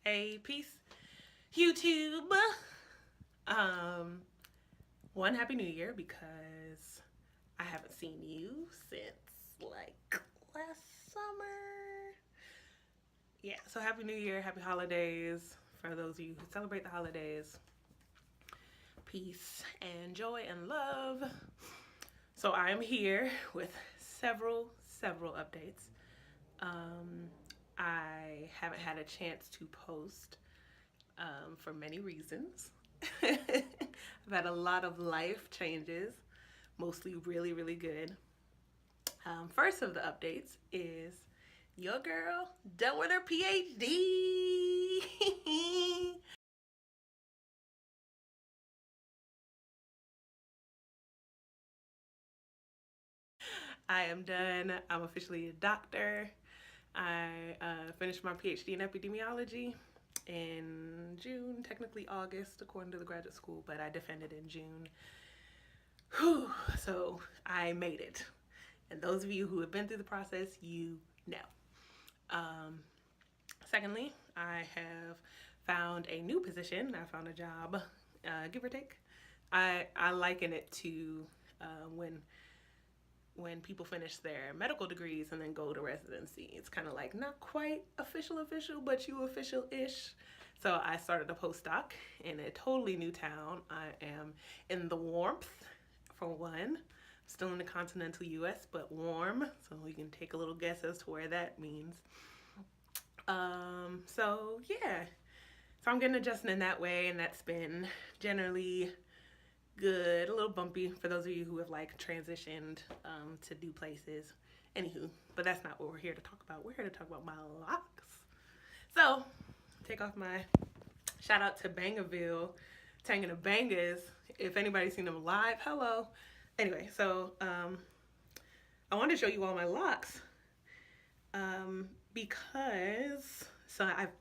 Hey, peace, YouTube. One happy new year because I haven't seen you since like last summer. Yeah, so happy new year, happy holidays for those of you who celebrate the holidays. Peace and joy and love. So I am here with several updates. I haven't had a chance to post for many reasons. I've had a lot of life changes, mostly really good. First of the updates is your girl done with her PhD. I am done. I'm officially a doctor. I finished my PhD in epidemiology in June, technically August, according to the graduate school, but I defended in June. Whew, so I made it. And those of you who have been through the process, you know. Um, Secondly, I have found a new position. I found a job, give or take. I liken it to when people finish their medical degrees and then go to residency. It's kind of like not quite official, but you official-ish. So I started a postdoc in a totally new town. I am in the warmth, for one. Still in the continental US, but warm. So you can take a little guess as to where that means. So yeah. So I'm getting adjusted in that way, and that's been generally good, a little bumpy for those of you who have like transitioned to new places. Anywho, but that's not what we're here to talk about. We're here to talk about my locks. So, take off my shout out to Bangaville, Tangana Bangas. If anybody's seen them live, hello. Anyway, so I wanted to show you all my locks because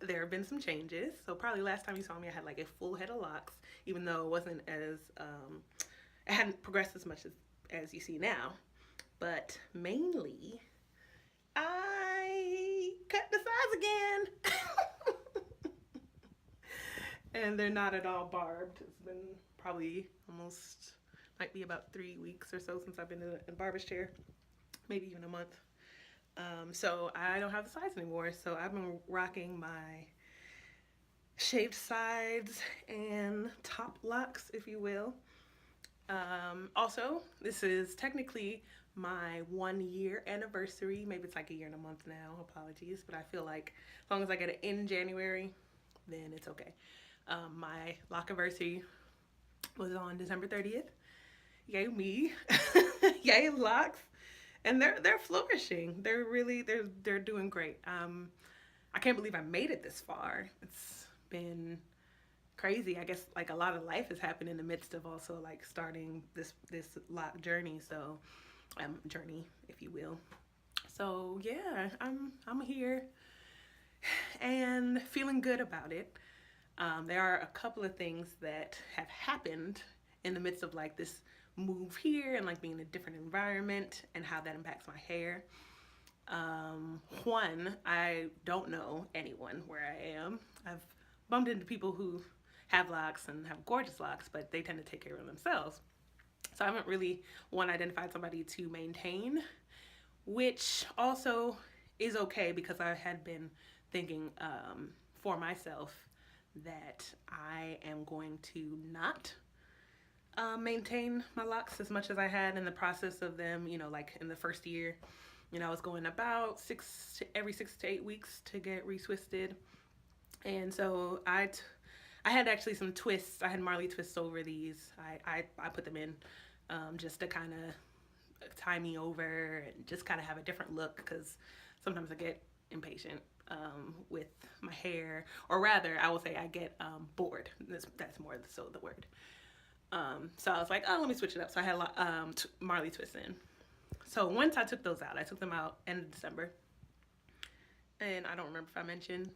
there have been some changes. So probably last time you saw me, I had like a full head of locks, even though it wasn't as it hadn't progressed as much as you see now. But mainly, I cut the sides again. And they're not at all barbed. It's been probably almost, might be about 3 weeks or so since I've been in a barber's chair, maybe even a month. So I don't have the sides anymore. So I've been rocking my shaved sides and top locks, if you will. Also, this is technically my 1 year anniversary. Maybe it's like a year and a month now. Apologies, but I feel like as long as I get it in January, then it's okay. My loc'aversary was on December 30th. Yay me. Yay locks. And they're flourishing. They're doing great. I can't believe I made it this far. It's been crazy. I guess like a lot of life has happened in the midst of also like starting this lock journey. So journey, if you will. So yeah, I'm here and feeling good about it. There are a couple of things that have happened in the midst of like this move here and like being in a different environment and how that impacts my hair. One, I don't know anyone where I am. I've bumped into people who have locks and have gorgeous locks, but they tend to take care of themselves. So I haven't really, one, identified somebody to maintain, which also is okay because I had been thinking for myself that I am going to not maintain my locks as much as I had in the process of them, you know, like in the first year. You know, I was going about every 6 to 8 weeks to get retwisted. And so I had actually some twists. I had Marley twists over these. I put them in just to kind of tie me over and just kind of have a different look because sometimes I get impatient with my hair, or rather I will say I get bored. That's more so the word. So I was like, oh, let me switch it up. So I had Marley twists in. So once I took those out, I took them out end of December. And I don't remember if I mentioned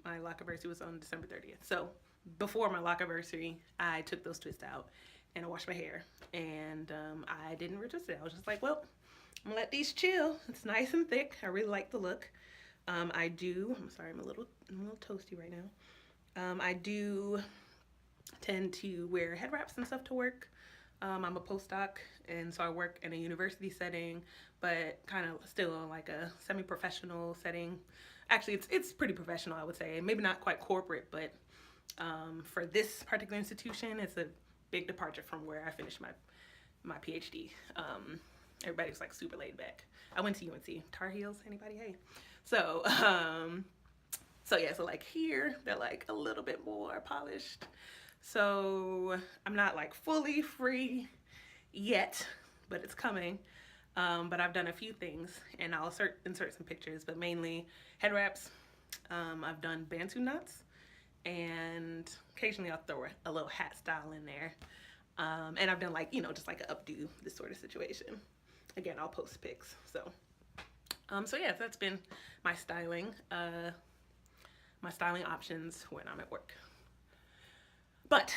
my loc'aversary was on December 30th. So before my loc'aversary, I took those twists out and I washed my hair. And I didn't retwist it. I was just like, well, I'm gonna let these chill. It's nice and thick. I really like the look. I'm sorry, I'm a little toasty right now. I do tend to wear head wraps and stuff to work. I'm a postdoc, and so I work in a university setting, but kind of still in like a semi-professional setting. Actually, it's pretty professional, I would say. Maybe not quite corporate, but for this particular institution, it's a big departure from where I finished my PhD. Everybody's like super laid back. I went to UNC. Tar Heels, anybody? Hey. So, so yeah, so like here, they're like a little bit more polished. So I'm not like fully free yet, but it's coming. But I've done a few things, and I'll insert some pictures, but mainly head wraps. I've done bantu knots, and occasionally I'll throw a little hat style in there. And I've done like, you know, just like an updo, this sort of situation. Again, I'll post pics. So yeah, that's been my styling options when I'm at work. But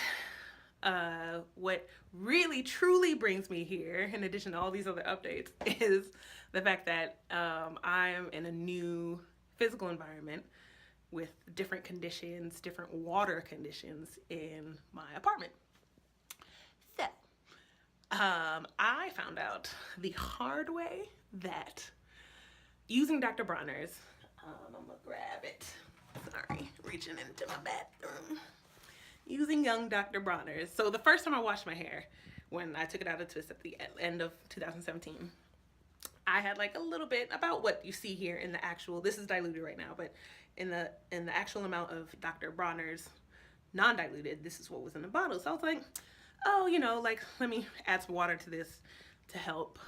what really truly brings me here, in addition to all these other updates, is the fact that I'm in a new physical environment with different conditions, different water conditions in my apartment. So, I found out the hard way that using Dr. Bronner's, I'm gonna grab it. Sorry, reaching into my bathroom. Using young Dr. Bronners. So the first time I washed my hair, when I took it out of twist at the end of 2017, I had like a little bit about what you see here in the actual, this is diluted right now, but in the actual amount of Dr. Bronner's non-diluted, this is what was in the bottle. So I was like, oh, you know, like, let me add some water to this to help,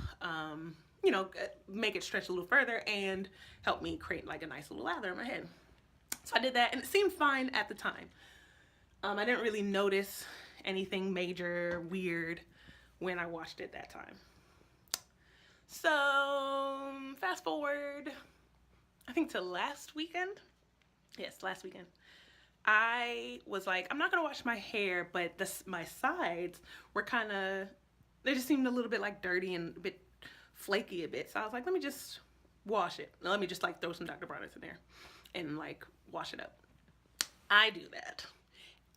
you know, make it stretch a little further and help me create like a nice little lather in my head. So I did that, and it seemed fine at the time. I didn't really notice anything major, weird when I watched it that time. So fast forward, I think to last weekend. Yes, last weekend. I was like, I'm not gonna wash my hair, but my sides were kind of, they just seemed a little bit like dirty and a bit flaky a bit. So I was like, let me just wash it. Let me just like throw some Dr. Bronner's in there and like wash it up. I do that.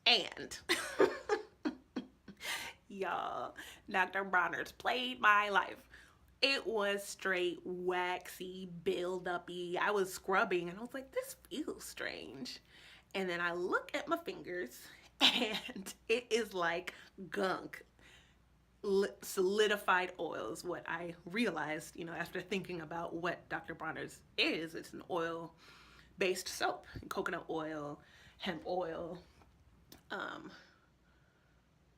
And y'all, Dr. Bronner's played my life. It was straight waxy, build-uppy. I was scrubbing and I was like, this feels strange. And then I look at my fingers and it is like gunk. Solidified oil is what I realized, you know, after thinking about what Dr. Bronner's is. It's an oil-based soap. Coconut oil, hemp oil,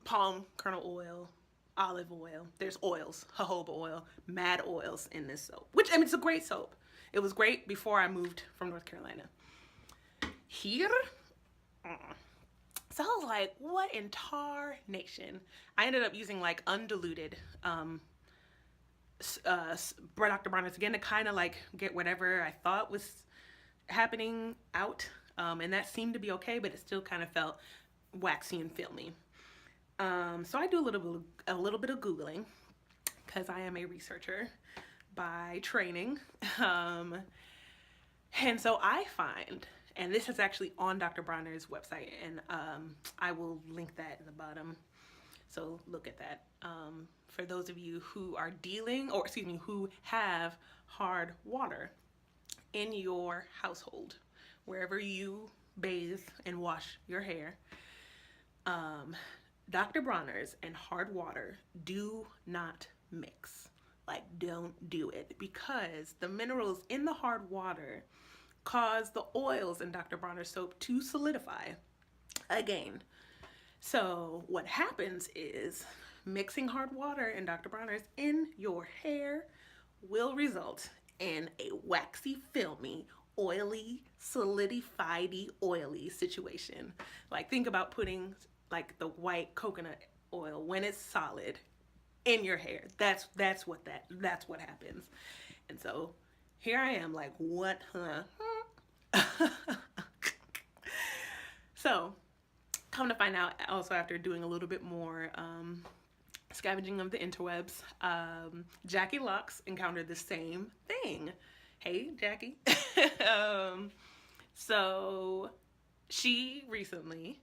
palm kernel oil, olive oil. There's oils, jojoba oil, mad oils in this soap. Which, I mean, it's a great soap. It was great before I moved from North Carolina. Here, so I was like, what in tar nation? I ended up using like undiluted Dr. Bronner's again to kind of like get whatever I thought was happening out. And that seemed to be okay, but it still kind of felt waxy and filmy. So I do a little bit of Googling because I am a researcher by training. And so I find, and this is actually on Dr. Bronner's website, and I will link that in the bottom. So look at that. For those of you who are dealing, or excuse me, who have hard water in your household, wherever you bathe and wash your hair, Dr. Bronner's and hard water do not mix. Like, don't do it, because the minerals in the hard water cause the oils in Dr. Bronner's soap to solidify again. So what happens is mixing hard water and Dr. Bronner's in your hair will result in a waxy, filmy, oily, solidified-y, oily situation. Like, think about putting like the white coconut oil when it's solid in your hair. That's what happens. And so here I am like, what, huh? So come to find out, also after doing a little bit more scavenging of the interwebs, Jackie Locks encountered the same thing. Hey, Jackie. So she recently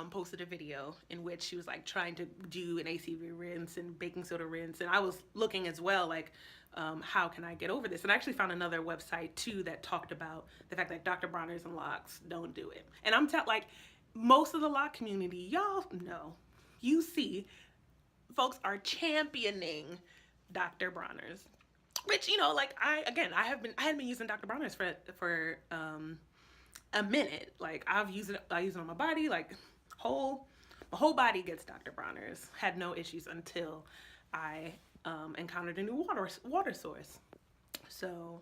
posted a video in which she was like trying to do an ACV rinse and baking soda rinse, and I was looking as well, like, how can I get over this? And I actually found another website too that talked about the fact that Dr. Bronners and locks don't do it. And I'm like, most of the lock community, y'all know, you see, folks are championing Dr. Bronners, which, you know, like I had been using Dr. Bronners for a minute. Like I use it on my body, like my whole body gets Dr. Bronners. Had no issues until I encountered a new water source. So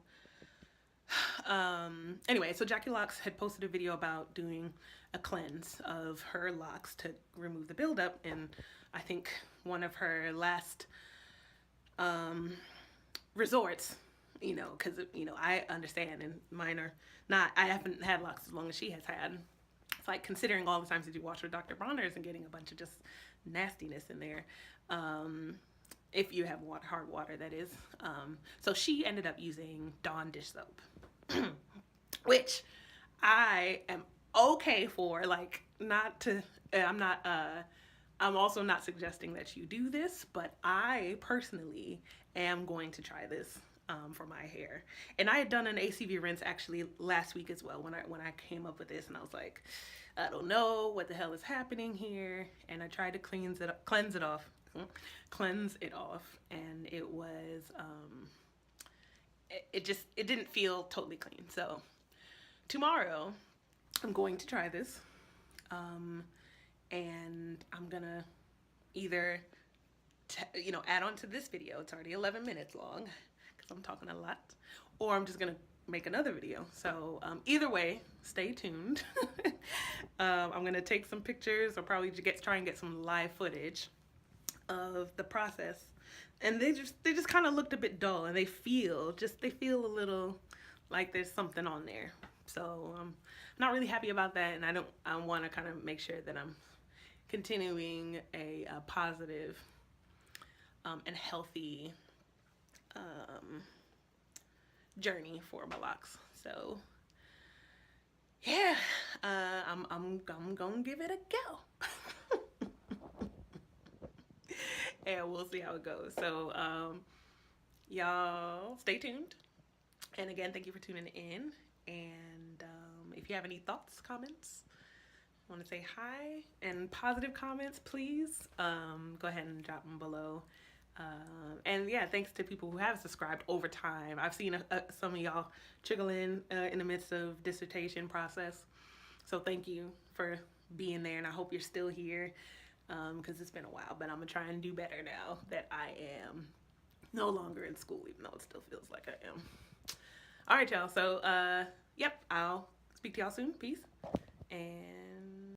anyway, so Jackie Locks had posted a video about doing a cleanse of her locks to remove the buildup, and I think one of her last resorts, you know, because, you know, I understand, and mine are not, I haven't had locks as long as she has had. It's like considering all the times that you wash with Dr. Bronners and getting a bunch of just nastiness in there. If you have hard water, that is. So she ended up using Dawn dish soap, which I am okay for. Like, I'm also not suggesting that you do this, but I personally am going to try this for my hair. And I had done an ACV rinse actually last week as well when I came up with this, and I was like, I don't know what the hell is happening here. And I tried to cleanse it off, and it was it didn't feel totally clean. So tomorrow I'm going to try this, and I'm gonna either add on to this video. It's already 11 minutes long because I'm talking a lot, or I'm just gonna make another video. So either way, stay tuned. I'm gonna take some pictures, or probably try and get some live footage of the process. And they just kind of looked a bit dull, and they feel a little like there's something on there. So I'm not really happy about that, and I want to kind of make sure that I'm continuing a positive and healthy journey for my locks. So yeah, I'm gonna give it a go. And we'll see how it goes. So y'all stay tuned, and again, thank you for tuning in. And if you have any thoughts, comments, want to say hi, and positive comments, please go ahead and drop them below. And yeah, thanks to people who have subscribed over time. I've seen some of y'all trickle in the midst of dissertation process, so thank you for being there, and I hope you're still here, because it's been a while, but I'm gonna try and do better now that I am no longer in school, even though it still feels like I am. All right, y'all, so yep, I'll speak to y'all soon. Peace. And